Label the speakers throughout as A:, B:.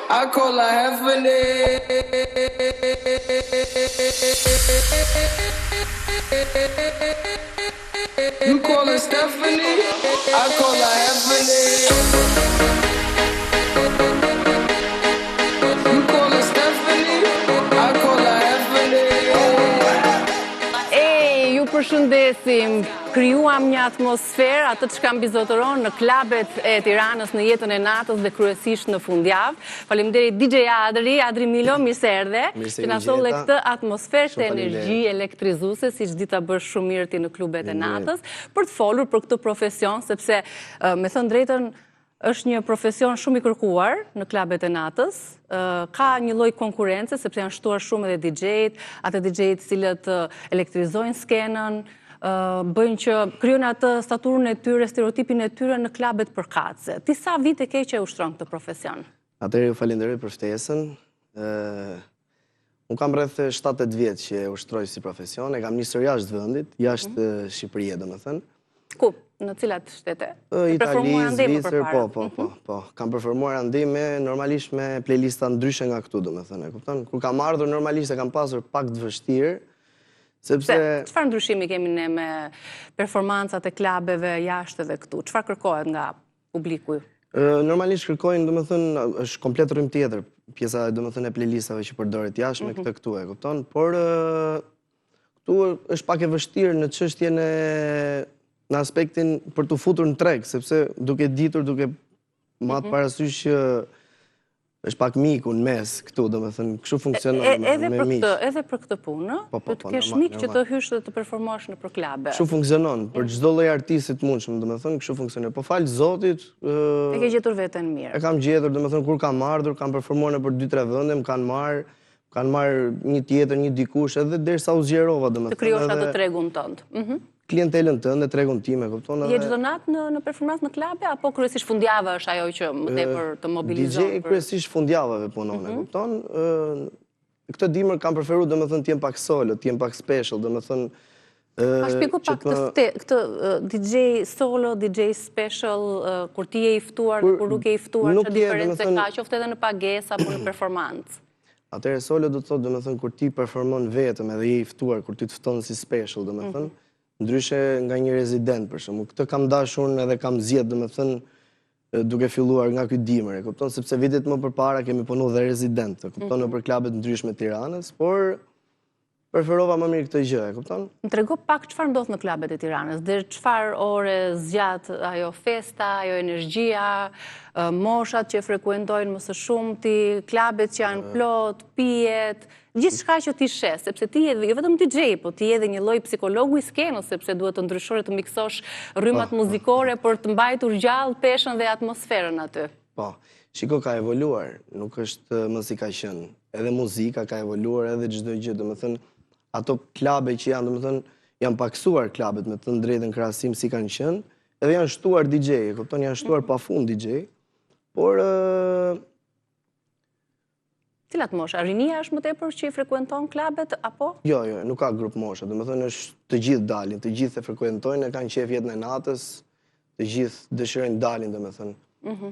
A: I call her heavenly. You call her Stephanie, I call her heavenly. You call her Stephanie, I call her heavenly.
B: Ju përshëndesim. Krijuam një atmosferë atë çka mbizotëron në klubet e Tiranës në jetën e natës dhe kryesisht në fundjavë. Faleminderit DJ Adri Milo, mirë se erdhe. Që na solle këtë atmosferë, këtë energji elektrizuese, siç di ta bësh shumë mirë ti në klubet e natës, për të folur për këtë profesion, sepse me thënë drejtën është një profesion shumë i kërkuar në klubet e natës. Ka një lloj konkurrence sepse janë shtuar shumë edhe DJ-t, atë DJ-t cilët elektrizojnë skenën, bëjnë që kryon atë staturën e tyre, stereotipin e tyre në klubet përkatëse. Ti sa vite ke që ushtron këtë profesion?
C: Atëherë ju falenderoj për ftesën. Unë kam rreth 7-8 vjet që e ushtroj si profesion, e kam nisur jashtë vendit, jashtë Shqipërisë domethënë.
B: Ku? Në cilat shtete?
C: Itali, Zvicër, po. Kam performuar andime normalisht me playlista ndryshe nga këtu, domethënë, e kupton? Kur kam ardhur normalisht e kam pasur pak të vështirë, sepse
B: çfarë ndryshimi kemi ne me performancat e klubeve jashtë dhe këtu? Çfarë kërkohet nga publiku?
C: Normalisht kërkojnë, domethënë, është komplet rrymë tjetër, pjesa domethënë e playlistave që përdoret jashtë me këtë këtu, e kupton? Por këtu është pak e vështirë në çështjen e në aspektin për të futur në treg, sepse duke ditur, duke matë parasysh që është pak miku në mes këtu, domethënë, kështu funksionon me miq.
B: Edhe për këtë punë, të kesh mik që të hysh dhe të performosh në për klube.
C: Kështu funksionon, për çdo lloj artisti të mundshëm, domethënë, kështu funksionon. Po fal Zotit,
B: e ke gjetur veten mirë.
C: E kam gjetur, domethënë, kur kam ardhur, kam performuar në për 2-3 vende, më kanë marrë një tjetër, një dikush, edhe derisa u zgjerova, domethënë.
B: Të krijosh atë tregun tënd.
C: Klientelën tënde, tregun time, kupton?
B: Je çdo natë në performancë në klube apo kryesisht fundjava është ajo që më tepër të mobilizon?
C: DJ kryesisht fundjavave punon, e kupton? Këtë dimër kam preferuar domethënë të jem pak solo, të jem pak special, domethënë
B: A shpjego pak këtë DJ solo, DJ special, kur ti je i ftuar, kur nuk je i ftuar, çfarë diferencë ka, qoftë edhe në pagesë apo në performancë?
C: Atëherë solo do të thotë domethënë kur ti performon vetëm edhe je i ftuar, kur ti të fton si special, domethënë, ndryshe nga një rezident për shembull. Këtë kam dashur edhe kam zgjedhur domethënë duke filluar nga ky dimër, e kupton, sepse vitet më përpara kemi punuar dhe rezident, e kupton, nëpër klubet ndryshme të Tiranës, por preferova më mirë këtë gjë, e kupton? Më
B: trego pak çfarë ndodh në klubet e Tiranës, dhe çfarë ore zgjat ajo festa, ajo energjia, moshat që frekuentojnë më së shumti, klubet që janë plot, pijet, gjithçka që ti shes, sepse ti je jo vetëm DJ, po ti je edhe një lloj psikologu i skenës, sepse duhet të ndryshosh, të miksosh rrymat muzikore për të mbajtur gjallë peshën dhe atmosferën aty.
C: Po, shiko, ka evoluar, nuk është më si ka qenë. Edhe muzika ka evoluar, edhe çdo gjë, domethënë ato klube që janë, domethënë, janë paksuar klubet me të drejtën krahasim si kanë qenë, edhe janë shtuar DJ, e kupton, janë shtuar pafund DJ, por
B: cilat mosha? Rinia është më tepër që i frekuenton klubet apo?
C: Jo, nuk ka grup mosha, domethënë është të gjithë dalin, të gjithë e frekuentojnë, e kanë qef jetën e natës, të gjithë dëshirojnë dalin, domethënë.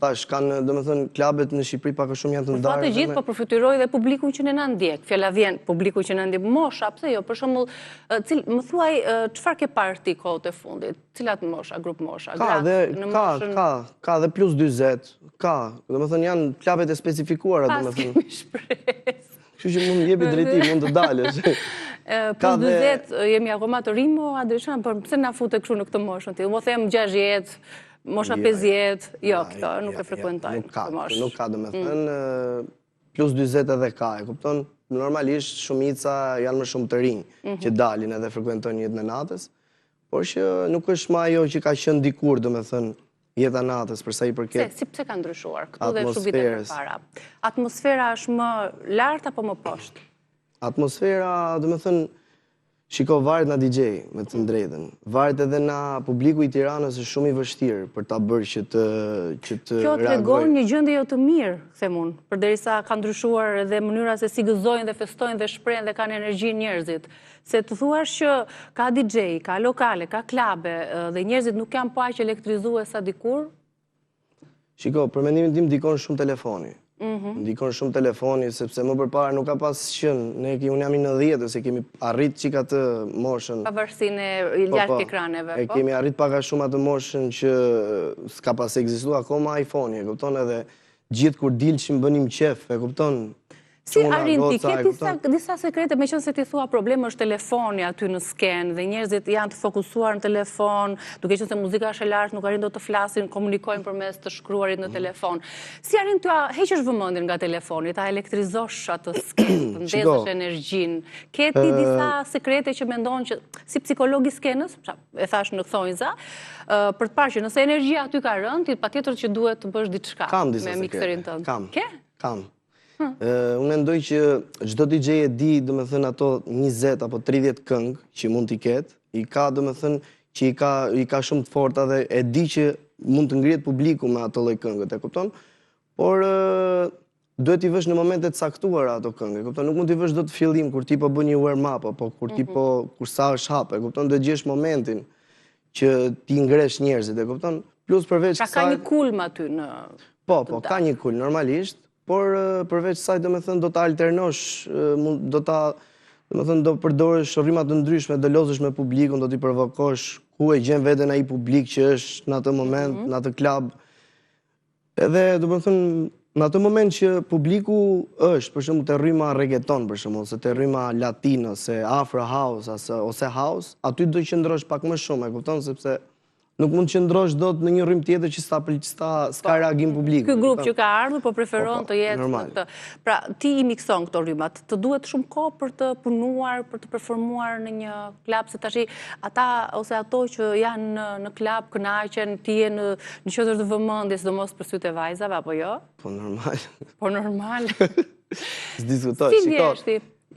C: Tash kanë, domethënë, klubet në Shqipëri pak a shumë janë të ndarë.
B: Të gjithë, po përfytyroj dhe publikun që na ndjek. Fjala vjen publiku që na ndjek, mosha, pse jo? Për shembull, më thuaj çfarë ke parë ti kohët e fundit? Cilat mosha, grup mosha?
C: Ka dhe plus 40, ka. Domethënë janë klubet e specifikuara, domethënë.
B: Pas kemi shpresë.
C: Kështu që mund të jepi drejtim, mund të dalësh.
B: Plus 40 jemi akoma të rimo, Adrishan, por pse na futet kështu në këtë moshën ti? Unë them 60. Mosha 50, jo, këto nuk e frekuentojnë.
C: Nuk ka, domethënë, plus 40 edhe ka, e kupton? Normalisht, shumica janë më shumë të rinj që dalin edhe frekuentojnë jetën e natës, por që nuk është më ajo që ka qenë dikur, domethënë, jeta natës, për sa i përket
B: Si pse ka ndryshuar këtu dhe kështu vite përpara? Atmosfera është më lart apo më poshtë?
C: Atmosfera, domethënë, shiko, varet nga DJ, me të drejtën. Varet edhe nga publiku i Tiranës është shumë i vështirë për ta bërë që të reagojë.
B: Kjo tregon një gjendje jo të mirë, them unë, përderisa ka ndryshuar edhe mënyra se si gëzojnë dhe festojnë dhe shprehen dhe kanë energji njerëzit. Se të thuash që ka DJ, ka lokale, ka klube dhe njerëzit nuk janë po aq elektrizuar sa dikur?
C: Shiko, për mendimin tim dikon shumë telefoni. Ndikon shumë telefoni, sepse më përpara nuk ka pas qenë, unë jam i 90, se kemi arrit qika të moshën.
B: Pavarësinë e larg ekraneve,
C: po? E kemi arrit paka shumë atë moshën që s'ka pas ekzistu akoma iPhone-i, e kupton, edhe gjithë kur dilëshim bënim qef, e kupton.
B: Si arrin ti, ke disa sekrete, me qënë se ti thua probleme është telefoni aty në sken, dhe njerëzit janë të fokusuar në telefon, duke qenë se muzika është e lartë, nuk arrin do të flasin, komunikojnë përmes të shkruarit në telefon. Si arrin ty heqësh vëmendjen nga telefoni, ta elektrizosh atë sken, të ndezësh energjinë? Ke ti disa sekrete që mendon që si psikologi skenës, e thash në thonjza, për të parë që nëse energjia aty ka rënë, ti patjetër që duhet të bësh diçka me mikserin tënd.
C: Kam. Unë mendoj që çdo DJ e di, domethënë ato 20 apo 30 këngë që mund t'i ketë, i ka domethënë që i ka shumë të forta dhe e di që mund të ngrihet publiku me ato lloj këngët, e kupton? Por duhet t'i vësh në momentet caktuara ato këngë, e kupton? Nuk mund t'i vësh dot në fillim kur ti po bën një warm up apo kur ti kur sa është hap, e kupton? Duhet gjesh momentin që ti ngresh njerëzit, e kupton? Plus përveç
B: ka një kulm aty në
C: Po, ka një kulm normalisht. Por përveç saj, do ta alternosh, do përdorësh rryma të ndryshme, do lozësh me publikun, do t'i provokosh ku e gjen veten ai publik që është në atë moment, në atë klub. Edhe, në atë moment që publiku është, për shembull te rryma reggaeton, për shembull, ose te rryma latino, ose afro house, ose house, aty do qëndrosh pak më shumë, e kupton, sepse nuk mund të qëndrosh dot në një rrymë tjetër që s'ka reagim publiku.
B: Ky grup që ka ardhur po preferon të jetë këtë. Pra, ti i mikson këto rrymat, të duhet shumë kohë për të punuar, për të performuar në një klub, se tash ata ose ato që janë në klub kënaqen, ti je në qendër të vëmendjes, sidomos për sytë e vajzave apo jo?
C: Po normal.
B: Po normal.
C: S'diskutoj,
B: shiko.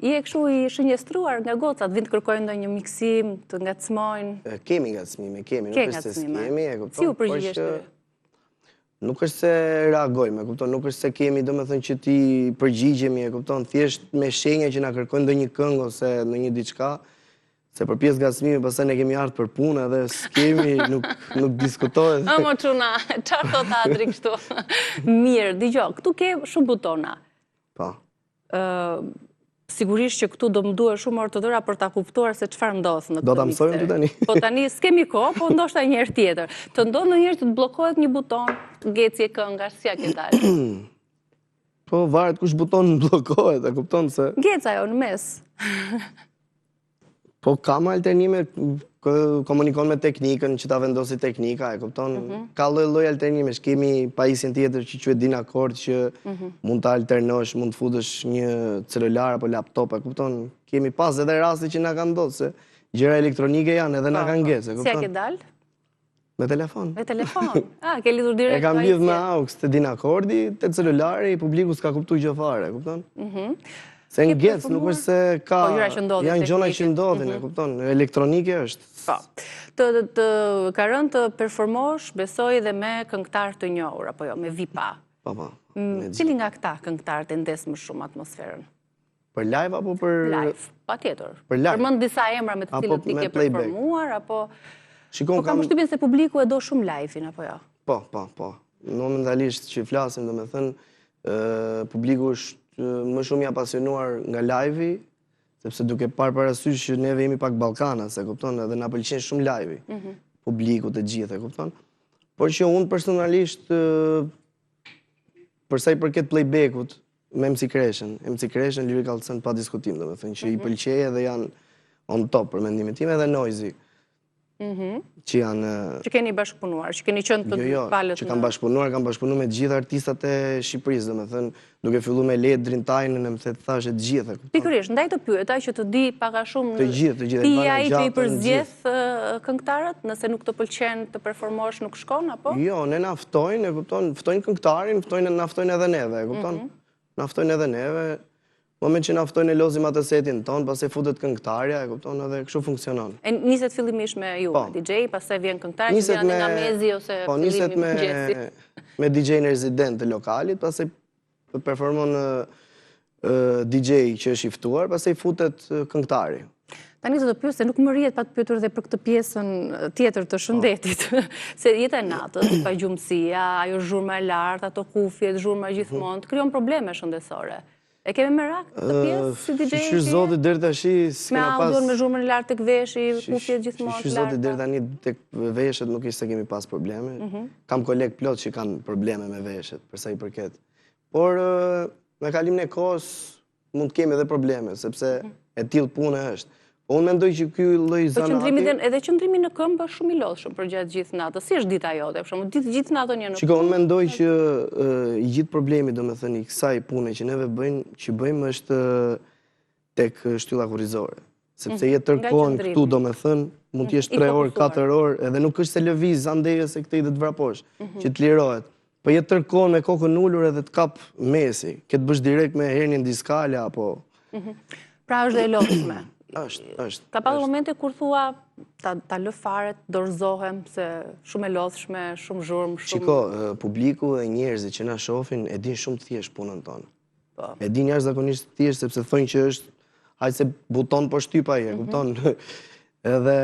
B: Je kështu i shënjestruar nga gocat, vind të kërkojnë ndonjë miksim, të ngacmojnë?
C: Kemi ngacmime, nuk është se s'kemi, e kupton.
B: Si u përgjigjesh ty?
C: Nuk është se reagojmë, e kupton, nuk është se kemi, domethënë që ti përgjigjemi, e kupton, thjesht me shenja që na kërkojnë ndonjë këngë ose ndonjë diçka, se për pjesë ngacmime pastaj ne kemi ardhur për punë edhe s'kemi, nuk diskutohet.
B: Mo çuna, çfarë thot Adri kështu? Mirë, dëgjoj, këtu ke shumë butona.
C: Po.
B: Sigurisht që këtu do më duhet shumë orë të tëra për ta kuptuar se çfarë ndodh në këtë.
C: Do ta mësojmë ty tani.
B: Po tani s'kemi kohë, po ndoshta një herë tjetër. Të ndodh ndonjëherë që të bllokohet një buton, ngecje kënga, si ja ke dalë?
C: Po varet kush buton bllokohet, e kupton se
B: ngec ajo në mes.
C: Po kam alternime, komunikon me teknikën, që ta vendosi teknika, e kupton? Ka lloj alternime, kemi pajisjen tjetër që quhet Dynaccord, që mund ta alternosh, mund të futësh një celular apo laptop, e kupton? Kemi pas edhe raste që na kanë ndodhur se gjëra elektronike janë edhe na kanë ngecë, e kupton?
B: Si ja ke dalë?
C: Me telefon.
B: Me telefon. Ke lidhur direkt.
C: E kam lidh me AUX te Dynaccordi, te celulari, publiku s'ka kuptuar gjë fare, e kupton? Se ngec, nuk është se ka, janë gjona që ndodhin, e kupton, elektronike është.
B: Po, të ka rënë të performosh, besoj dhe me këngëtar të njohur, apo jo, me VIP-a.
C: Po.
B: Cili nga këta këngëtar të ndes më shumë atmosferën?
C: Për live apo për...
B: Live, patjetër.
C: Për live.
B: Përmend disa emra me të cilët ti ke performuar, apo...
C: Po
B: kam përshtypjen se publiku e do shumë live-in, apo jo?
C: Po. Momentalisht që flasim, domethënë, publiku është më shumë i apasionuar nga live-i, sepse duke parë parasysh që neve jemi pak Ballkanas, e kupton, edhe na pëlqen shumë live-i, publiku të gjithë, e kupton. Por që unë personalisht, për sa i përket playback-ut, me MC Kreshen, Lyrical Cent pa diskutim, domethënë, që i pëlqej edhe janë on top për mendimin tim, edhe Noisy. Që janë...
B: Që keni bashkëpunuar, që keni qënë të palët në...
C: Që kam bashkëpunuar me gjithë artistat e Shqipërisë, domethënë, duke fillu me Led, Drintajnë, në më thetë thashe të gjithë.
B: Pikërisht, ndaj të pyeta që të di paka shumë...
C: Të gjithë,
B: ti ai që i përzgjedh këngëtarët, nëse nuk të pëlqen të performosh, nuk shkon, apo?
C: Jo, ne na ftojnë, e kupton, ftojnë këngëtarin, na ftojnë edhe neve, e kupton? Na ftojnë edhe neve. Moment që na ftojnë e lozim atë setin ton, pastaj futet këngëtarja, e kupton, edhe kështu funksionon.
B: Niset fillimisht me ju, DJ, pastaj vjen këngëtari, që vjen nga mezi ose fillimi i mëngjesit.
C: Me DJ-n rezident të lokalit, pastaj performon DJ që është i ftuar, pastaj futet këngëtari.
B: Tani do të pyes se nuk më rrihet pa të pyetur edhe për këtë pjesën tjetër të shëndetit. Se jeta e natës, pagjumësia, ajo zhurma e lartë, ato kufjet, zhurma gjithmonë, krijon probleme shëndetësore. E kemi merak këtë pjesë si DJ?
C: Shqyr zoti deri tash
B: me audion, me zhurmën e lartë tek veshi, kufjet gjithmonë.
C: Shqyr zoti deri tani tek veshët nuk ishte se kemi pas probleme. Kam koleg plot që kanë probleme me veshët, për sa i përket. Por me kalimin e kohës mund të kemi edhe probleme, sepse e tillë puna është. Po unë mendoj që ky lloj zanati...
B: Edhe qëndrimi në këmbë është shumë i lodhshëm për gjatë gjithë natës. Si është dita jote? Për shembull, gjithë natën janë në
C: Shiko, unë mendoj që i gjithë problemi, domethënë, i kësaj pune që neve bëjmë është tek shtylla kurrizore. Sepse je tërkohën këtu, domethënë, mund të jesh 3 orë, 4 orë, edhe nuk është se lëviz andeje se këtë i dhe të vraposh, që të lirohet. Po je tërkohën me kokën ulur edhe të kap mesi, ke të bësh direkt me hernin diskale apo...
B: Pra është dhe e lodhshme.
C: Është.
B: Ka pasur momente kur thua ta lë fare, dorëzohem se shumë e lodhshme, shumë zhurmë, shumë...
C: Shiko, publiku e njerëzit që na shohin e din shumë të thjesht punën tonë. E din jashtëzakonisht të thjesht sepse thonë që është hajde se buton po shtyp ai, e kupton? Edhe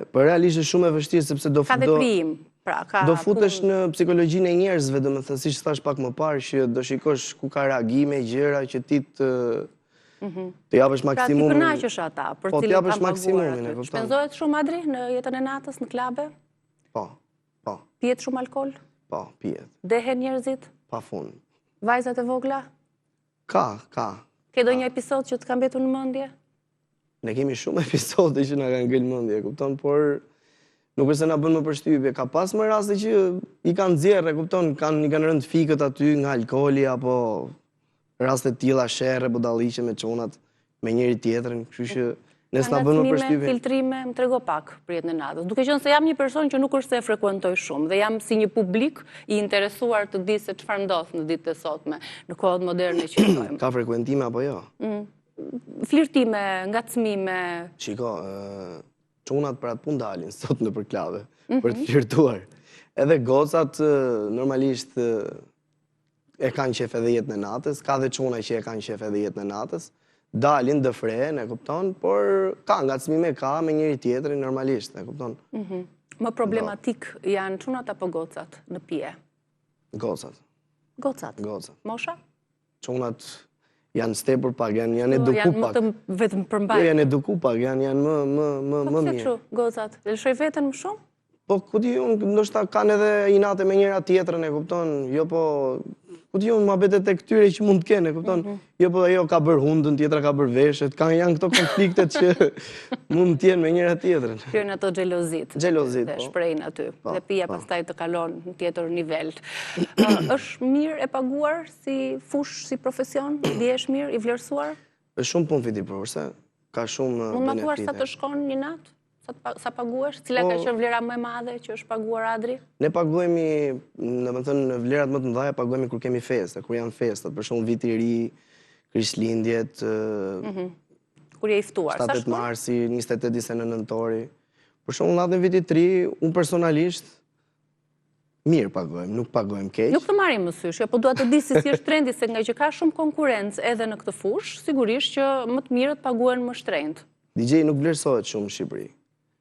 C: po realisht është shumë e vështirë sepse do
B: ka veprim, pra ka
C: do futesh në psikologjinë e njerëzve, domethënë siç thash pak më parë që do shikosh ku ka reagime, gjëra që ti të japësh maksimumin.
B: Pra ti kënaqesh ata për cilën
C: japësh maksimumin, e kupton?
B: Shpenzohet shumë Adri në jetën e natës në klabe?
C: Po.
B: Pihet shumë alkool?
C: Po, pihet.
B: Dehen njerëzit?
C: Pafund.
B: Vajzat e vogla?
C: Ka.
B: Ke ndonjë episod që të ka mbetur në mendje?
C: Ne kemi shumë episode që na kanë ngel mendje, kupton, por nuk është se na bën më përshtypje. Ka pas më raste që i kanë nxjerrë, kupton, i kanë rënë fikët aty nga alkooli apo raste të tilla sherrë, budalliqe me çunat me njëri tjetrin, kështu që ne s'na bën më përshtypje.
B: Filtrime, më trego pak për jetën e natës. Duke qenë se jam një person që nuk është se e frekuentoj shumë dhe jam si një publik i interesuar të di se çfarë ndodh në ditët e sotme, në kohët moderne që jetojmë.
C: Ka frekuentime apo jo?
B: Flirtime, ngacmime.
C: Shiko, çunat për atë punë dalin sot nëpër klube për të flirtuar. Edhe gocat normalisht e kanë qef edhe jetën e natës, ka dhe çuna që e kanë qef edhe jetën e natës, dalin dë frehen, e kupton, por ka ngacmime ka me njëri tjetrin normalisht, e kupton.
B: Më problematik janë çunat apo gocat në pije?
C: Gocat.
B: Gocat? Mosha?
C: Çunat janë stepur pak, janë eduku pak.
B: Janë më vetëm përmbajtur.
C: Janë eduku pak, janë më mirë.
B: Po pse gocat? E lëshoj veten më shumë?
C: Po, ku di unë, ndoshta kanë edhe inate me njëra tjetrën, e kupton, jo po, ku di unë, mohabetet e këtyre që mund të kenë, e kupton, jo po ajo ka bërë hundën, tjetra ka bërë veshët, janë këto konfliktet që mund të jenë me njëra tjetrën.
B: Janë ato xhelozit.
C: Xhelozit, po.
B: Dhe shprehin aty, dhe pija pastaj të kalon në tjetër nivel. Është mirë e paguar si fush, si profesion, dihesh mirë, i vlerësuar?
C: Është shumë punë fitipërse, ka shumë benefite.
B: Mund ma thuash sa të shkon një natë? Sa paguash? Cila ka qenë vlera më e madhe që është paguar Adri?
C: Ne paguemi, në vlerat më të mëdha paguemi kur kemi festa, kur janë festat, për shembull viti i ri, Krishtlindjet,
B: kur je i ftuar.
C: 7 marsi, 28-29 nëntori. Për shembull natën e vitit të ri, unë personalisht mirë paguajmë, nuk paguajmë keq.
B: Nuk të marrim më sysh, po dua të di si është trendi, se nga që ka shumë konkurrencë edhe në këtë fushë, sigurisht që më të mirët paguhen më shtrenjtë.
C: DJ nuk vlerësohet shumë në Shqipëri.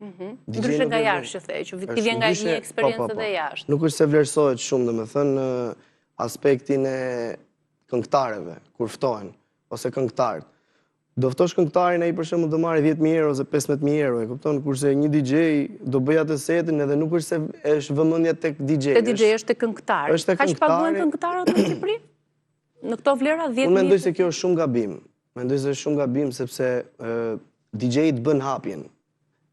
B: Ndryshe nga jashtë që thej, që ti vjen nga një eksperiencë dhe jashtë.
C: Nuk është se vlerësohet shumë, domethënë në aspektin e këngëtarëve, kur ftohen, ose këngëtarët. Do ftosh këngëtarin, ai për shembull do marrë 10.000 euro ose 15.000 euro, e kupton, kurse një DJ do bëj atë setin edhe nuk është se është vëmendja tek DJ.
B: Te DJ është tek këngëtar. Kaq paguhen këngëtarët në Shqipëri? Në këto vlera 10.000?
C: Unë mendoj se kjo është shumë gabim. Mendoj se është shumë gabim sepse DJ-t bën hapjen.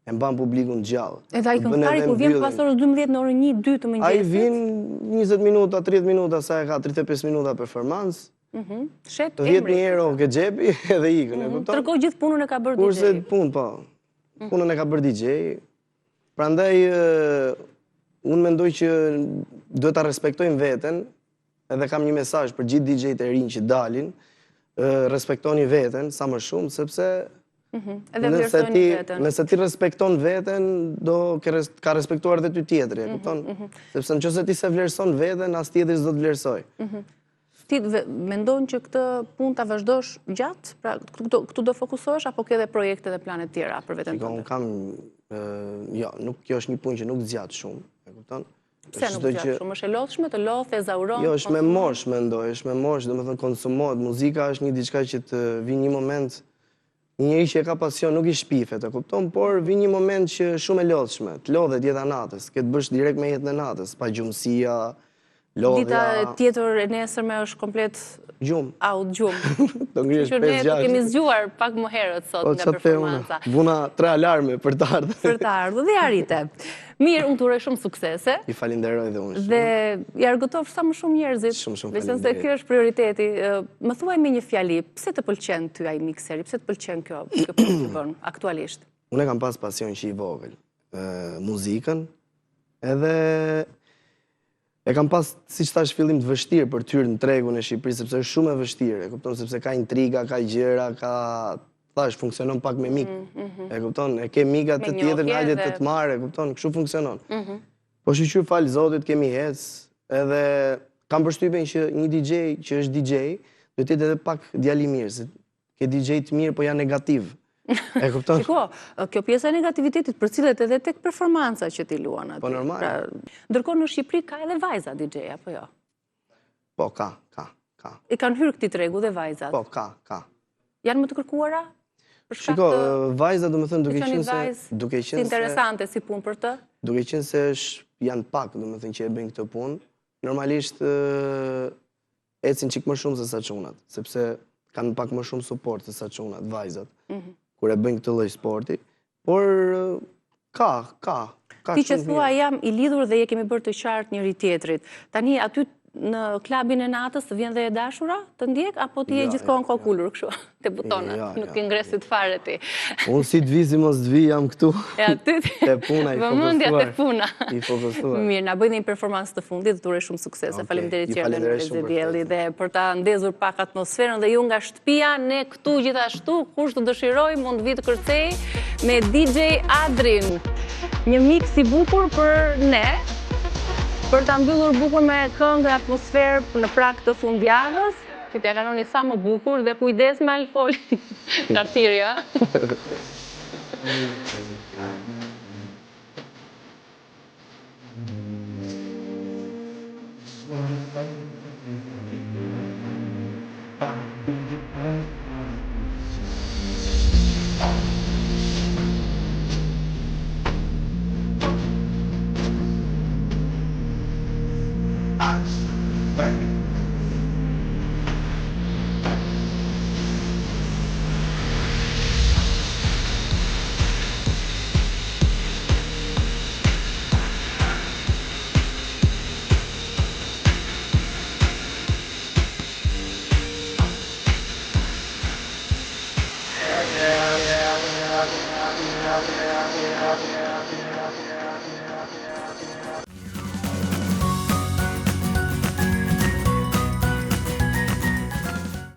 C: E mban publikun gjallë.
B: Edhe ai këngëtari kur vjen pas orës 12 në orën 1, 2 të mëngjesit.
C: Ai vjen 20 minuta, 30 minuta, sa e ka 35 minuta performancë. 10.000 euro ke xhepi edhe ikën, e kupton?
B: Tërkohë gjithë punën e ka bërë DJ.
C: Kurse punë, po. Punën e ka bërë DJ. Prandaj unë mendoj që duhet ta respektojmë veten, edhe kam një mesazh për gjithë DJ-t e rinj që dalin, respektoni veten sa më shumë, sepse nëse ti respekton veten, do ka respektuar dhe ty tjetri, e kupton? Sepse nëse ti se vlerëson veten, as tjetri s'do të vlerësoj.
B: Ti mendon që këtë punë ta vazhdosh gjatë? Pra këtu do fokusohesh apo ke edhe projekte dhe plane tjera për veten tënde?
C: Unë kam, jo, kjo është një punë që nuk zgjat shumë, e kupton?
B: Pse nuk zgjat shumë? Është e lodhshme, të lodh, e zauron?
C: Jo, është me mosh, mendoj, është me mosh, domethënë konsumohet. Muzika është një diçka që të vi një moment, një njeri që e ka pasion nuk i shpifet, e kupton, por vi një moment që shumë e lodhshme, të lodhet jeta natës, ke të bësh direkt me jetën e natës, pa gjumësia, lodhja.
B: Dita tjetër e nesërme është komplet
C: Gjumë.
B: Gjumë.
C: Do ngrihesh 5-6.
B: Ne kemi zgjuar pak më herët sot nga performanca.
C: Buna 3 alarme për të ardhur.
B: Për të ardhur dhe arrite. Mirë, unë të uroj shumë suksese.
C: I falenderoj dhe unë shumë.
B: Dhe i argëtof sa më shumë njerëzit.
C: Shumë
B: falenderoj. Se kjo është prioriteti. Më thuaj me një fjali, pse të pëlqen ty ai mikseri? Pse të pëlqen kjo punë që bën aktualisht?
C: Unë kam pas pasion që i vogël, muzikën, edhe e kam pas, si që thash, fillim të vështirë për të hyrë në tregun e Shqipërisë, sepse është shumë e vështirë, e kupton, sepse ka intriga, ka gjëra, ka, thash, funksionon pak me mik, e kupton, e ke mikat të tjetër, hajde të të marrë, e kupton, kështu funksionon. Po shqyr falë Zotit, kemi hec, edhe kam përshtypjen që një DJ që është DJ, do të jetë edhe pak djali mirë, se ke DJ të mirë, po janë negativ. E kupton?
B: Shiko, kjo pjesa e negativitetit përcillet edhe tek performanca që ti luan aty.
C: Po normal.
B: Ndërkohë në Shqipëri ka edhe vajza DJ apo jo?
C: Po, ka.
B: I kanë hyrë këtij tregu dhe vajzat?
C: Po, ka.
B: Janë më të kërkuara?
C: Shiko, vajza do më thënë duke qenë se...
B: Interesante si punë për të?
C: Duke qenë se janë pak, do më thënë që e bëjnë këtë punë, normalisht ecin qik më shumë se sa çunat, sepse kanë pak më shumë suport se sa çunat, vajzat. Kur e bëjnë këtë lloj sporti, por ka.
B: Ti që thua jam i lidhur dhe je kemi bërë të qartë njëri tjetrit. Tani aty në klubin e natës të vjen dhe e dashura të ndjek, apo ti je gjithkohën kokulur kështu te butonat, nuk i ngresit fare ti?
C: Unë si të vi, si mos të vi, jam këtu. Te puna, i
B: vëmendja te puna.
C: I fokusuar.
B: Mirë, na bëjnë një performancë të fundit, të uroj shumë suksese. Faleminderit që erdhe në Prezedielli dhe për ta ndezur pak atmosferën dhe ju nga shtëpia, ne këtu gjithashtu, kush të dëshiroj mund vi të kërcej me DJ Adrin. Një mix i bukur për ne, për ta mbyllur bukur me këngë atmosferë në prag të fundjavës, që t'ja kaloni sa më bukur dhe kujdes me alkool. Qartiri, a? Yeah.